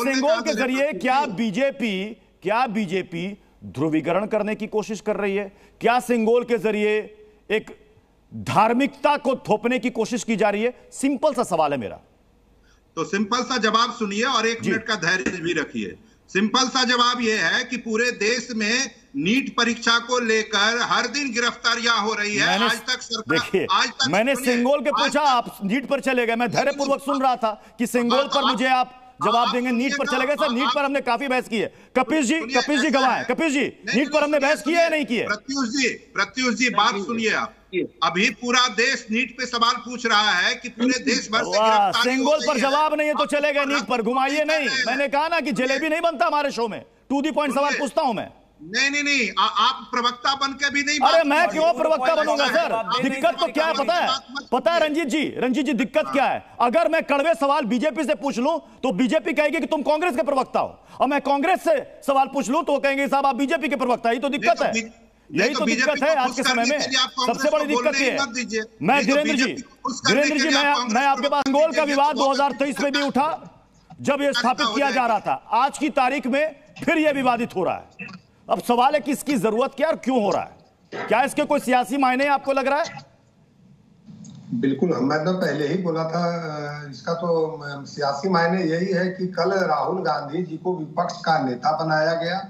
सिंगोल के जरिए क्या बीजेपी ध्रुवीकरण करने की कोशिश कर रही है? क्या सिंगोल के जरिए एक धार्मिकता को थोपने की कोशिश की जा रही है? सिंपल सा सवाल है मेरा। तो सिंपल सा जवाब सुनिए और 1 मिनट का धैर्य भी रखिए। सिंपल सा जवाब यह है कि पूरे देश में नीट परीक्षा को लेकर हर दिन गिरफ्तारियां हो रही है। आज तक सरकार, मैंने सिंगोल के पूछा, आप नीट पर चले गए। मैं धैर्यपूर्वक सुन रहा था कि सिंगोल पर मुझे आप जवाब देंगे, नीट पर चले गए। सर, नीट पर हमने काफी बहस की है। कपिश जी गवाह है। कपिश जी, नीट पर हमने बहस की है या नहीं की है? प्रत्युष जी बात सुनिए आप। अभी पूरा देश नीट पे सवाल पूछ रहा है कि पूरे देश भर से गिरफ्तारी। सिंगोल पर जवाब नहीं है तो चले गए नीट पर, घुमाइए नहीं। मैंने कहा ना कि जलेबी नहीं बनता हमारे शो में। टू द पॉइंट सवाल पूछता हूं मैं। नहीं, आप प्रवक्ता बन के भी नहीं। अरे मैं क्यों प्रवक्ता बनूंगा सर? दिक्कत तो क्या है पता है रंजीत जी दिक्कत क्या है? अगर मैं कड़वे सवाल बीजेपी से पूछ लूं तो बीजेपी कहेगी कि तुम कांग्रेस के प्रवक्ता हो, और मैं कांग्रेस से सवाल पूछ लूं तो कहेंगे साहब आप बीजेपी के प्रवक्ता। यही तो दिक्कत है, यही तो दिक्कत है आज के समय में। सबसे बड़ी दिक्कत ये है। मैं धीरेन्द्र जी मैं आपके पास सिंगोल का विवाद 2023 में भी उठा जब यह स्थापित किया जा रहा था। आज की तारीख में फिर यह विवादित हो रहा है। अब सवाल है कि इसकी जरूरत क्या और क्यों हो रहा है? क्या इसके कोई सियासी मायने आपको लग रहा है? बिल्कुल, मैं तो पहले ही बोला था, इसका तो सियासी मायने यही है कि कल राहुल गांधी जी को विपक्ष का नेता बनाया गया।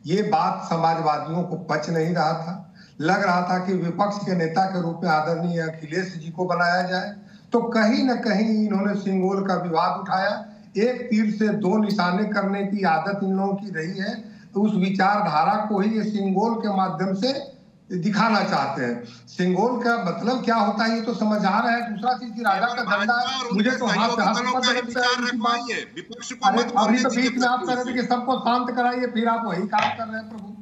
ये बात समाजवादियों को पच नहीं रहा था। लग रहा था कि विपक्ष के नेता के रूप में आदरणीय अखिलेश जी को बनाया जाए। तो कहीं न कहीं इन्होंने सिंगोल का विवाद उठाया। एक तीर से 2 निशाने करने की आदत इन लोगों की रही है। तो उस विचारधारा को ही ये सिंगोल के माध्यम से दिखाना चाहते हैं। सिंगोल का मतलब क्या होता है ये तो समझ आ रहा है। दूसरा चीज की राजा का झंडा, मुझे तो हाथ पे अभी तो बीच में आप कह रहे थे कि सबको शांत कराइए, फिर आप वही काम कर रहे हैं। प्रभु,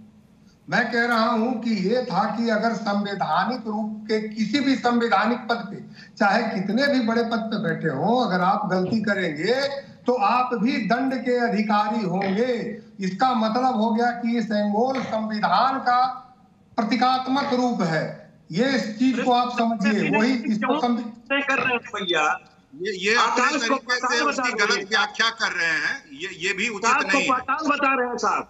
मैं कह रहा हूं कि ये था कि अगर संवैधानिक रूप के किसी भी संवैधानिक पद पे, चाहे कितने भी बड़े पद पे बैठे हो, अगर आप गलती करेंगे तो आप भी दंड के अधिकारी होंगे। इसका मतलब हो गया कि सिंगोल संविधान का प्रतीकात्मक रूप है। ये इस चीज को आप समझिए। वही इसको कर रहे हैं भैया, ये अपने तरीके से उसकी गलत व्याख्या कर रहे हैं। ये भी उचित नहीं है। बता रहे हैं साहब,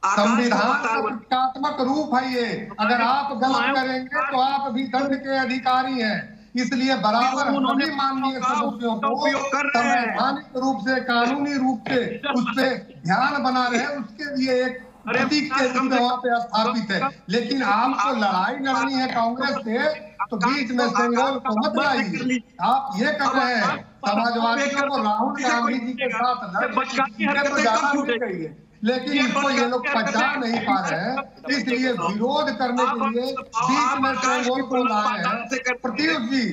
संविधान का प्रतीकात्मक रूप है ये। अगर आप गलत करेंगे तो आप भी दंड के अधिकारी हैं। इसलिए बराबर सभी माननीय सदस्यों को संवैधानिक रूप से, कानूनी रूप से उस पर ध्यान बना रहे हैं। उसके लिए एक प्रतीक के रूप में वहां पे स्थापित है। लेकिन आपको लड़ाई लड़नी है कांग्रेस से तो बीच में सिंगोल को मत लाइए। आप ये कर रहे हैं समाजवादियों को राहुल गांधी जी के साथ लड़ने करिए, लेकिन इसको ये लोग पहचान नहीं पा रहे हैं। इसलिए विरोध करने के लिए बीच में सिंगोल को लाए हैं। प्रत्युष जी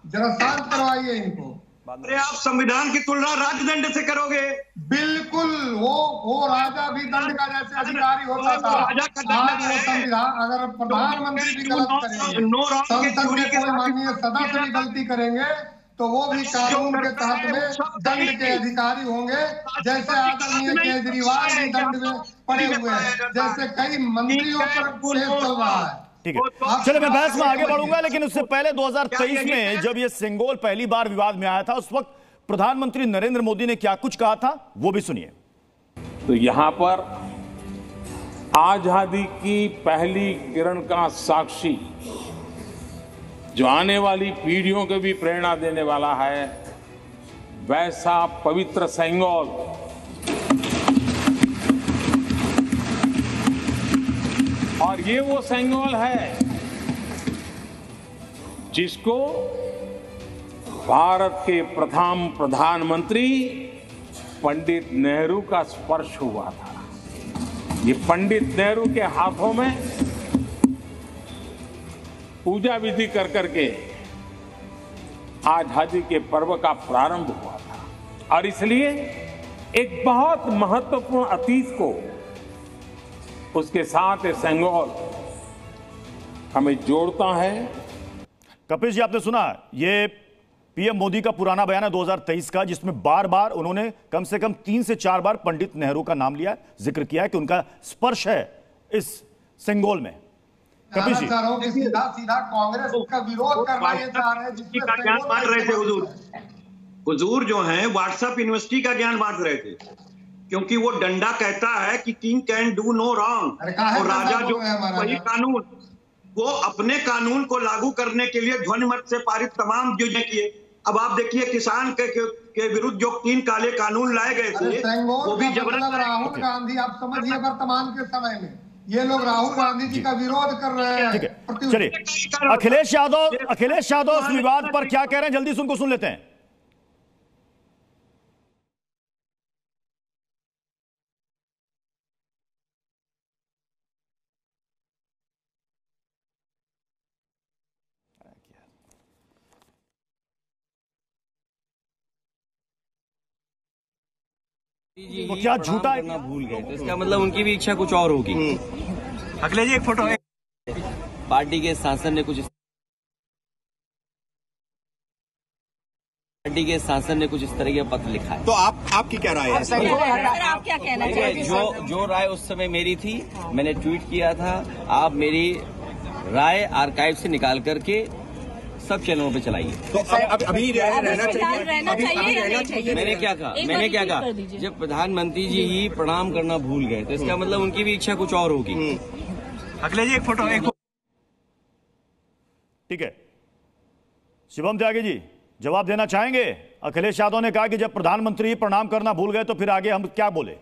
जरा शांत करवाइए इनको। अरे आप संविधान की तुलना राजदंड से करोगे? बिल्कुल, वो राजा भी दंड का जैसे अधिकारी होता था। आज वो संविधान, अगर प्रधानमंत्री भी गलत करेंगे, संसद में कोई माननीय सदस्य भी गलती करेंगे तो वो भी कानून के तहत में दंड के अधिकारी होंगे। जैसे आदरणीय केजरीवाल भी दंड में पड़े हुए हैं, जैसे कई मंत्रियों पर केस चल रहा है। ठीक है, चलो मैं बहस में आगे बढ़ूंगा, लेकिन उससे पहले 2023 में जब ये सिंगोल पहली बार विवाद में आया था, उस वक्त प्रधानमंत्री नरेंद्र मोदी ने क्या कुछ कहा था वो भी सुनिए। तो यहां पर आजादी की पहली किरण का साक्षी, जो आने वाली पीढ़ियों को भी प्रेरणा देने वाला है, वैसा पवित्र सिंगोल और ये वो सिंगोल है जिसको भारत के प्रथम प्रधानमंत्री पंडित नेहरू का स्पर्श हुआ था। ये पंडित नेहरू के हाथों में पूजा विधि कर करके आजादी के पर्व का प्रारंभ हुआ था। और इसलिए एक बहुत महत्वपूर्ण अतीत को उसके साथ सिंगोल हमें जोड़ता है। कपिल जी, आपने सुना ये पीएम मोदी का पुराना बयान है 2023 का, जिसमें बार बार उन्होंने कम से कम 3 से 4 बार पंडित नेहरू का नाम लिया, जिक्र किया है कि उनका स्पर्श है इस सिंगोल में। कपिल जी, सीधा कांग्रेस का विरोध करना ये चाह रहे हैं, जिसमें हुजूर जो हैं व्हाट्सएप यूनिवर्सिटी का ज्ञान बांट रहे थे, क्योंकि वो डंडा कहता है कि king can do no wrong, और राजा जो वही कानून, वो अपने कानून को लागू करने के लिए ध्वनिमत से पारित तमाम चीजें किए। अब आप देखिए किसान के विरुद्ध जो 3 काले कानून लाए गए थे वो भी जबरदस्त। राहुल गांधी, आप समझिए वर्तमान के समय में ये लोग राहुल गांधी जी का विरोध कर रहे हैं। ठीक है, चलिए अखिलेश यादव इस विवाद पर क्या कह रहे हैं, जल्दी से उनको सुन लेते हैं। वो क्या झूठा करना भूल गए, तो इसका मतलब उनकी भी इच्छा कुछ और होगी। अखिलेश जी एक फोटो पार्टी के सांसद ने कुछ इस तरह का पत्र लिखा है। तो आपकी क्या राय है? आप क्या कहना चाहते हैं? जो राय उस समय मेरी थी, मैंने ट्वीट किया था। आप मेरी राय आर्काइव से निकाल करके सब चैनलों पे चलाइए। तो अभी रहना चाहिए। मैंने क्या कहा जब प्रधानमंत्री जी ही प्रणाम करना भूल गए, तो इसका मतलब उनकी भी इच्छा कुछ और होगी। अखिलेश जी एक फोटो ठीक है, शिवम त्यागी जी जवाब देना चाहेंगे? अखिलेश यादव ने कहा कि जब प्रधानमंत्री प्रणाम करना भूल गए तो फिर आगे हम क्या बोले?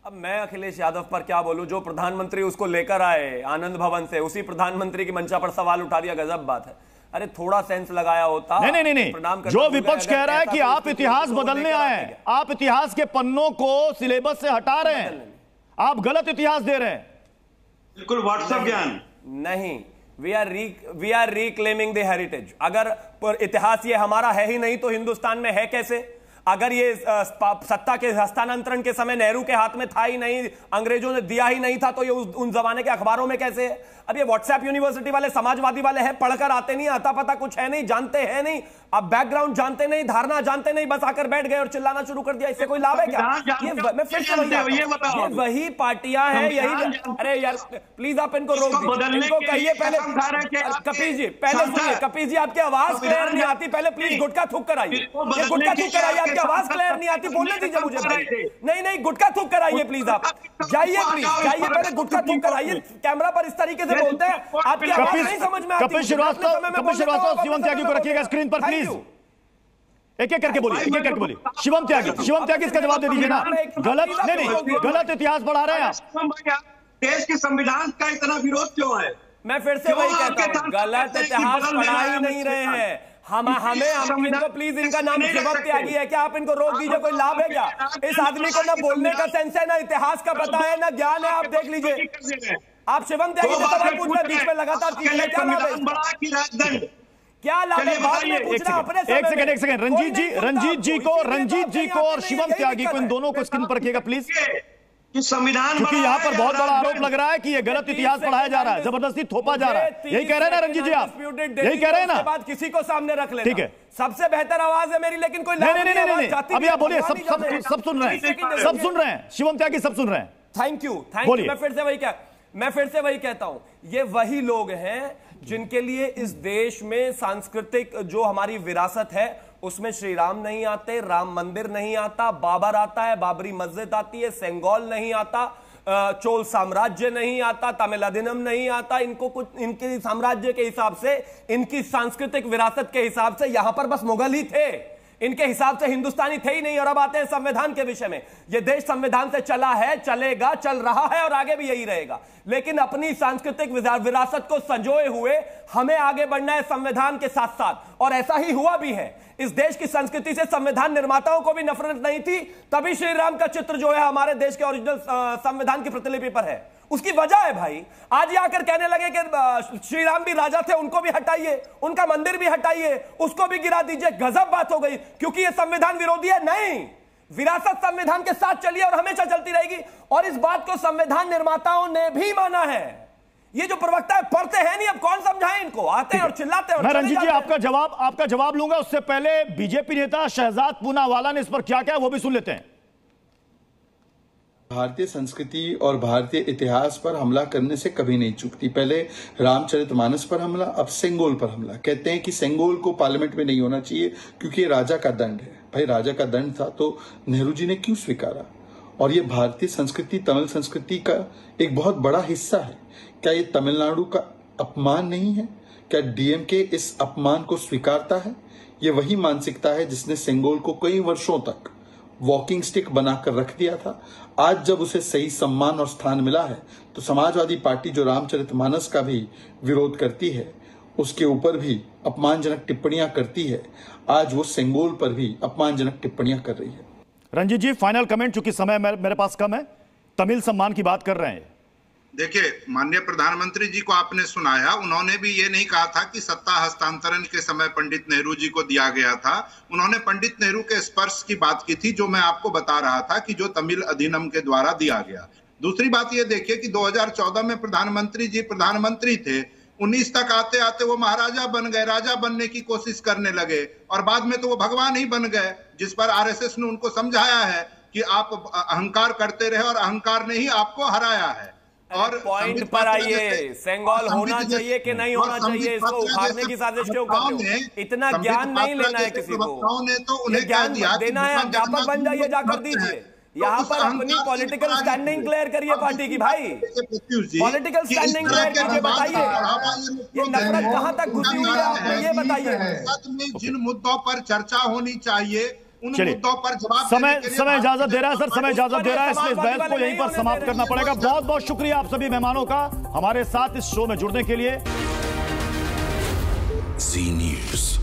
अब मैं अखिलेश यादव पर क्या बोलूं, जो प्रधानमंत्री उसको लेकर आए आनंद भवन से, उसी प्रधानमंत्री की मंचा पर सवाल उठा दिया। गजब बात है। अरे थोड़ा सेंस लगाया होता। नहीं, जो विपक्ष कह रहा है कि आप इतिहास बदलने आए हैं, आप इतिहास के पन्नों को सिलेबस से हटा रहे हैं, आप गलत इतिहास दे रहे हैं। बिल्कुल व्हाट्सएप ज्ञान नहीं, we are reclaiming the heritage. अगर इतिहास ये हमारा है ही नहीं तो हिंदुस्तान में है कैसे? अगर ये सत्ता के हस्तांतरण के समय नेहरू के हाथ में था ही नहीं, अंग्रेजों ने दिया ही नहीं था, तो ये उन जमाने के अखबारों में कैसे है? अब ये व्हाट्सएप यूनिवर्सिटी वाले समाजवादी वाले हैं, पढ़कर आते नहीं, आता पता कुछ है नहीं, जानते हैं नहीं, अब बैकग्राउंड जानते नहीं, धारणा जानते नहीं, बस आकर बैठ गए और चिल्लाना शुरू कर दिया। इससे कोई लाभ है क्या? मैं फिर से वही पार्टियां हैं, यही। अरे यार प्लीज आप इनको रोक दीजिए, इनको कहिए पहले। कपिल जी पहले सुनिए, कपिल जी आपकी आवाज क्लियर नहीं आती, पहले प्लीज गुटखा थूक कर आइए, गुटखा थूक कर आइए, आपकी आवाज क्लियर नहीं आती, बोलने दीजिए मुझे। नहीं गुटखा थूक कर आइए प्लीज, आप जाइए, प्लीज जाइए, पहले गुटखा थूक कर आइए। कैमरा पर इस तरीके से बोलते हैं, आपकी आवाज नहीं समझ में आती। कपिल श्रीवास्तव शिवम त्यागी को रखिएगा स्क्रीन पर प्लीज, एक एक करके बोलिए, शिवम त्यागी इसका जवाब दे दीजिए ना। गलत इतिहास पढ़ा रहे हैं आप। देश के संविधान का इतना विरोध क्यों है? मैं फिर से वही कहता हूं, गलत इतिहास पढ़ा ही नहीं रहे हैं। इनको प्लीज, इनका नाम शिवम त्यागी है क्या? आप इनको रोक दीजिए, कोई लाभ है क्या? इस आदमी को ना बोलने का सेंस है, ना इतिहास का पता है, ना ज्ञान है। आप देख लीजिए, आप शिवम त्यागी से सवाल पूछ रहे, बीच में लगातार क्या लाभ है? क्या लाभ है? बाद में पूछना अपने। एक सेकंड रंजीत जी को और शिवम त्यागी को, इन दोनों को स्क्रीन पर रखिएगा प्लीज, संविधान, क्योंकि यहाँ पर बहुत बड़ा आरोप लग रहा है कि ये गलत इतिहास पढ़ाया जा रहा है, जबरदस्ती थोपा जा रहा है। यही कह रहे हैं ना रंजीत जी, आप यही कह रहे हैं ना? बात किसी को सामने रख लेना। ठीक है, सबसे बेहतर आवाज है मेरी, लेकिन कोई नहीं, अभी आप बोलिए, सब सुन रहे हैं, शिवम त्यागी सब सुन रहे हैं। Thank you. मैं फिर से वही कहता हूं, ये वही लोग हैं जिनके लिए इस देश में सांस्कृतिक जो हमारी विरासत है उसमें श्री राम नहीं आते, राम मंदिर नहीं आता, बाबर आता है, बाबरी मस्जिद आती है, सेंगोल नहीं आता, चोल साम्राज्य नहीं आता, तमिलनाडु नहीं आता। इनको कुछ इनके साम्राज्य के हिसाब से, इनकी सांस्कृतिक विरासत के हिसाब से यहां पर बस मुगल ही थे, इनके हिसाब से हिंदुस्तानी थे ही नहीं। और अब आते हैं संविधान के विषय में। यह देश संविधान से चला है, चलेगा, चल रहा है और आगे भी यही रहेगा। लेकिन अपनी सांस्कृतिक विरासत को संजोए हुए हमें आगे बढ़ना है संविधान के साथ साथ, और ऐसा ही हुआ भी है। इस देश की संस्कृति से संविधान निर्माताओं को भी नफरत नहीं थी, तभी श्री राम का चित्र जो है हमारे देश के ओरिजिनल संविधान की प्रतिलिपि पर है। उसकी वजह है भाई, आज ये आकर कहने लगे कि श्री राम भी राजा थे, उनको भी हटाइए, उनका मंदिर भी हटाइए, उसको भी गिरा दीजिए। गजब बात हो गई, क्योंकि ये संविधान विरोधी है। नहीं, विरासत संविधान के साथ चली और हमेशा चलती रहेगी, और इस बात को संविधान निर्माताओं ने भी माना है। ये जो प्रवक्ता है पढ़ते हैं नहीं, अब कौन समझाए इनको? आते हैं और चिल्लाते हैं। मैं रंजीत जी आपका जवाब लूंगा, उससे पहले बीजेपी नेता शहजाद पूनावाला ने इस पर क्या कहा वो भी सुन लेते हैं। भारतीय संस्कृति और भारतीय इतिहास पर हमला करने से कभी नहीं चूकती। पहले रामचरितमानस पर हमला, अब सेंगोल पर हमला। कहते हैं कि सेंगोल को पार्लियामेंट में नहीं होना चाहिए क्योंकि ये राजा का दंड है। भाई राजा का दंड था तो नेहरू जी ने क्यों स्वीकारा? और ये भारतीय संस्कृति, तमिल संस्कृति का एक बहुत बड़ा हिस्सा है। क्या ये तमिलनाडु का अपमान नहीं है? क्या डीएमके इस अपमान को स्वीकारता है? ये वही मानसिकता है जिसने सेंगोल को कई वर्षों तक वॉकिंग स्टिक बनाकर रख दिया था। आज जब उसे सही सम्मान और स्थान मिला है तो समाजवादी पार्टी जो रामचरितमानस का भी विरोध करती है, उसके ऊपर भी अपमानजनक टिप्पणियां करती है। आज वो सेंगोल पर भी अपमानजनक टिप्पणियां कर रही है। रंजीत जी, फाइनल कमेंट, चूंकि समय मेरे पास कम है। तमिल सम्मान की बात कर रहे हैं। देखिए, माननीय प्रधानमंत्री जी को आपने सुनाया, उन्होंने भी ये नहीं कहा था कि सत्ता हस्तांतरण के समय पंडित नेहरू जी को दिया गया था। उन्होंने पंडित नेहरू के स्पर्श की बात की थी, जो मैं आपको बता रहा था कि जो तमिल अधिनियम के द्वारा दिया गया। दूसरी बात ये देखिए कि 2014 में प्रधानमंत्री जी प्रधानमंत्री थे, 19 तक आते आते वो महाराजा बन गए, राजा बनने की कोशिश करने लगे और बाद में तो वो भगवान ही बन गए, जिस पर आरएसएस ने उनको समझाया है कि आप अहंकार करते रहे और अहंकार ने ही आपको हराया है। और पॉइंट पर आइए, सेंगोल होना चाहिए कि नहीं होना चाहिए, इसको उखाड़ने की साजिश क्यों कर रहे हो? इतना ज्ञान नहीं लेना है किसी को, ने तो उन्हें ज्ञान देना है, अध्यापक बन जाइए, जाकर दीजिए। यहाँ पर अपनी पॉलिटिकल स्टैंडिंग क्लियर करिए पार्टी की। भाई पॉलिटिकल स्टैंडिंग क्लियर कीजिए, बताइए ये नफरत कहां तक घुसी हुई है, आपने ये बताइए। जिन मुद्दों पर चर्चा होनी चाहिए उन मुद्दों पर जवाब समय इजाजत दे रहा है सर, समय इजाजत दे रहा है, इसलिए इस बहस को यहीं पर समाप्त करना पड़ेगा। बहुत बहुत शुक्रिया आप सभी मेहमानों का हमारे साथ इस शो में जुड़ने के लिए। जी न्यूज़।